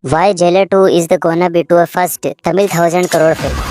Why Jailer 2 is the gonna be to a first Tamil 1,000 crore film?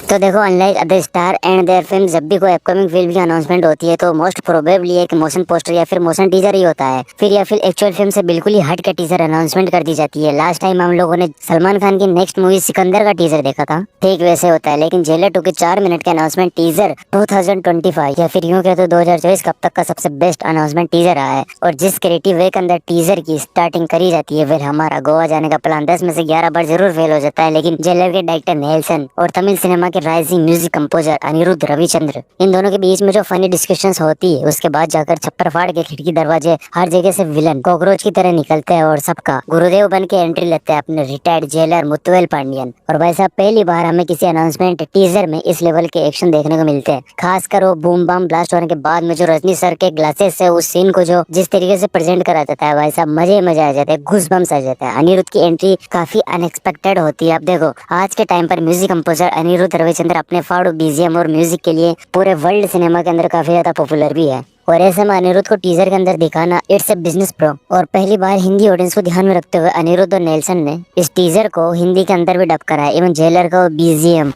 तो देखो, unlike other star and there film, जब भी कोई upcoming film की announcement होती है तो मोस्ट प्रोबेबली एक मोशन पोस्टर या फिर मोशन टीजर ही होता है, फिर या फिर एक्चुअल फिल्म से बिल्कुल ही हट के टीजर अनाउंसमेंट कर दी जाती है। लास्ट टाइम हम लोगों ने सलमान खान की नेक्स्ट मूवी सिकंदर का टीजर देखा था, ठीक वैसे होता है। लेकिन जेलर 2 के 4 मिनट के अनाउंसमेंट टीजर 2025 या फिर यूं कहते 2024 कब तक का सबसे बेस्ट अनाउंसमेंट टीजर रहा है। और जिस क्रिएटिव वे के अंदर टीजर की स्टार्टिंग करी जाती है, फिर हमारा गोवा जाने का प्लान 10 में से 11 बार जरूर फेल हो जाता है। लेकिन जेलर के डायरेक्टर नेल्सन और तमिल सिनेमा के rising music composer Anirudh Ravichander, इन दोनों के बीच में जो फनी डिस्कशंस होती है, उसके बाद जाकर छप्पर फाड़ के खिड़की दरवाजे हर जगह से विलन कॉकरोच की तरह निकलते हैं और सबका गुरुदेव बन के एंट्री लेते हैं अपने रिटायर्ड जेलर मुत्तुवेल पांडियन। और भाई साहब, पहली बार हमें किसी अनाउंसमेंट टीजर में इस लेवल के एक्शन देखने को मिलते हैं। खासकर वो बूम बम ब्लास्ट होने के बाद में जो रजनी सर के ग्लासेस से उस सीन को जो जिस तरीके से प्रेजेंट करा जाता है, भाई साहब मजे आ जाते हैं, घूसबम्स आ जाता है। अनिरुद्ध की एंट्री काफी अनएक्सपेक्टेड होती है। अब देखो, आज के टाइम पर म्यूजिक कंपोजर अनिरुद्ध रविचंद्र अपने फाड़ू बीजीएम और म्यूजिक के लिए पूरे वर्ल्ड सिनेमा के अंदर काफी ज्यादा पॉपुलर भी है। और ऐसे में अनिरुद्ध को टीजर के अंदर दिखाना इट्स ए बिजनेस प्रो। और पहली बार हिंदी ऑडियंस को ध्यान में रखते हुए अनिरुद्ध और नेल्सन ने इस टीजर को हिंदी के अंदर भी डब करा है, इवन जेलर का बीजीएम।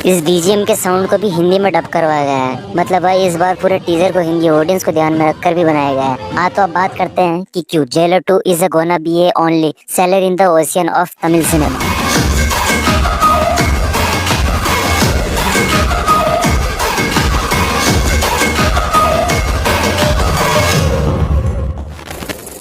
इस बीजीएम के साउंड को भी हिंदी में डब करवाया गया है। मतलब भाई, इस बार पूरे टीजर को हिंदी ऑडियंस को ध्यान में रखकर भी बनाया गया है। हाँ, तो अब बात करते हैं कि क्यों jailer 2 is a gonna be A only seller in the ocean of Tamil cinema.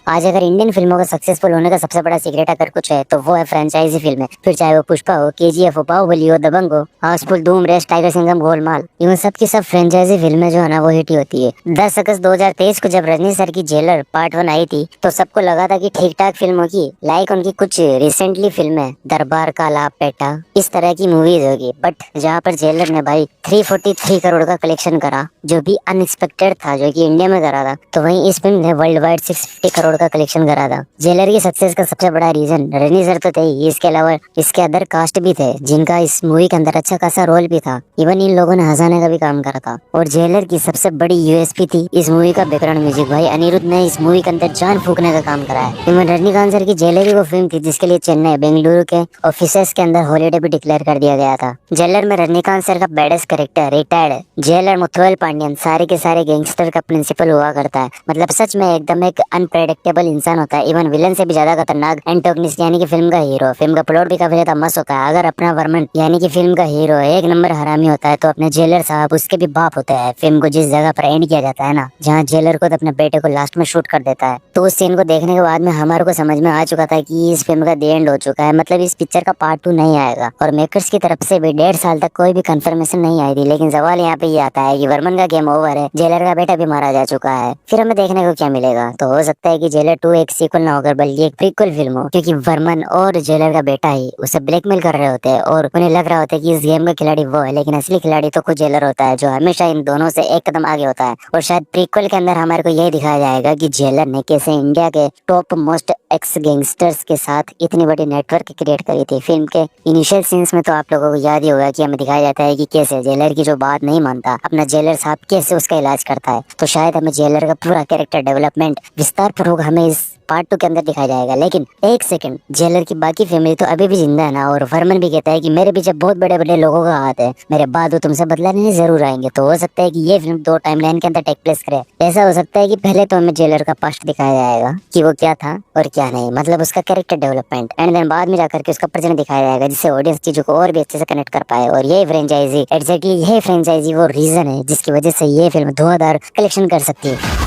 आज अगर इंडियन फिल्मों का सक्सेसफुल होने का सबसे बड़ा सीक्रेट अगर कुछ है तो वो है फ्रेंचाइजी फिल्में। फिर चाहे वो पुष्पा हो, केजीएफ हो, बाहुबली हो, दबंग हो, हाउसफुल, धूम, रेस, टाइगर सिंघम, गोलमाल, इवन सब की सब फ्रेंचाइजी फिल्में जो है ना वो हिट ही होती है। 10 अगस्त 2023 को जब रजनी सर की जेलर पार्ट 1 आई थी तो सबको लगा था कि ठीक ठाक फिल्म होगी, लाइक उनकी कुछ रिसेंटली फिल्में दरबार का लाभ पेटा, इस तरह की मूवीज होगी। बट जहाँ पर जेलर ने भाई 343 करोड़ का कलेक्शन करा, जो भी अनएक्सपेक्टेड था, जो कि इंडिया में करा था, तो वहीं इस फिल्म ने वर्ल्ड वाइड 650 करोड़ का कलेक्शन करा था। जेलर की सक्सेस का सबसे बड़ा रीजन रजनी सर तो थे ही, इसके अलावा इसके अदर कास्ट भी थे जिनका इस मूवी के अंदर अच्छा खासा रोल भी था। इवन इन लोगों ने हंसाने का भी काम करा था। और जेलर की सबसे बड़ी यूएसपी थी इस मूवी का बैकग्राउंड म्यूजिक। भाई अनिरुद्ध ने इस मूवी के अंदर जान फूकने का काम करा है। इवन रजनीकांत सर की जेलर ही वो फिल्म थी जिसके लिए चेन्नई, बेंगलुरु के ऑफिसेस के अंदर हॉलीडे भी डिक्लेयर कर दिया गया था। जेलर में रजनीकांत सर का baddest character retired jailer Muthuvel Pandian सारे के सारे गैंगस्टर का प्रिंसिपल हुआ करता है। मतलब सच में एकदम एक अनप्रेडिक्टेबल इंसान होता है, इवन विलन से भी ज्यादा खतरनाक एंटोगनिस्ट यानी कि फिल्म का हीरो। फिल्म का प्लॉट भी काफी ज्यादा मस्त होता है। अगर अपना वर्मन यानी कि फिल्म का हीरो एक नंबर हरामी होता है तो अपने जेलर साहब उसके भी बाप होते हैं। फिल्म को जिस जगह पर एंड किया जाता है ना, जहाँ जेलर को अपने बेटे को लास्ट में शूट कर देता है, तो उस सीन को देखने के बाद में हमारे को समझ में आ चुका था कि इस फिल्म का द एंड हो चुका है। मतलब इस पिक्चर का पार्ट 2 नहीं आएगा। और मेकर्स की तरफ से भी 1.5 साल तक कोई भी कंफर्मेशन नहीं आई थी। लेकिन सवाल यहाँ पे ये आता है कि वर्मन का गेम ओवर है, जेलर का बेटा भी मारा जा चुका है, फिर हमें देखने को क्या मिलेगा? तो हो सकता है कि जेलर 2 एक सीक्वल ना होकर बल्कि एक प्रीक्वल फिल्म हो, क्योंकि वर्मन और जेलर का बेटा ही उसे ब्लैकमेल कर रहे होते हैं और उन्हें लग रहा होता है कि इस गेम का खिलाड़ी वो है, लेकिन असली खिलाड़ी तो खुद जेलर होता है, जो हमेशा इन दोनों से एक कदम आगे होता है। और शायद प्रीक्वल के अंदर हमारे को यही दिखाया जाएगा कि जेलर ने कैसे इंडिया के टॉप मोस्ट एक्स गैंगस्टर्स के साथ इतनी बड़ी नेटवर्क क्रिएट करी थी। फिल्म के इनिशियल सीन्स में तो आप लोगों को याद ही होगा कि हमें दिखाया जाता है कि कैसे जेलर की जो बात नहीं मानता अपना जेलर साहब कैसे उसका इलाज करता है। तो शायद हमें जेलर का पूरा कैरेक्टर डेवलपमेंट विस्तार पूर्वक हमें इस पार्ट 2 के अंदर दिखाया जाएगा। लेकिन एक सेकंड, जेलर की बाकी फैमिली तो अभी भी जिंदा है ना? और वर्मन भी कहता है कि मेरे पीछे बहुत बड़े बड़े लोगों का हाथ है, मेरे बाद वो तुमसे बदला लेने जरूर आएंगे। तो हो सकता है कि ये फिल्म 2 टाइमलाइन के अंदर टेक प्लेस करे। ऐसा हो सकता है कि पहले तो हमें जेलर का पास्ट दिखाया जाएगा कि वो क्या था और क्या नहीं, मतलब उसका कैरेक्टर डेवलपमेंट, एंड देन बाद में जाकर के उसका प्रेजेंट दिखाया जाएगा, जिससे ऑडियंस चीजों को और भी अच्छे से कनेक्ट कर पाए। और यही फ्रेंचाइजी एग्जैक्टली यही फ्रेंचाइजी वो रीजन है जिसकी वजह से ये फिल्म धुआंधार कलेक्शन कर सकती है।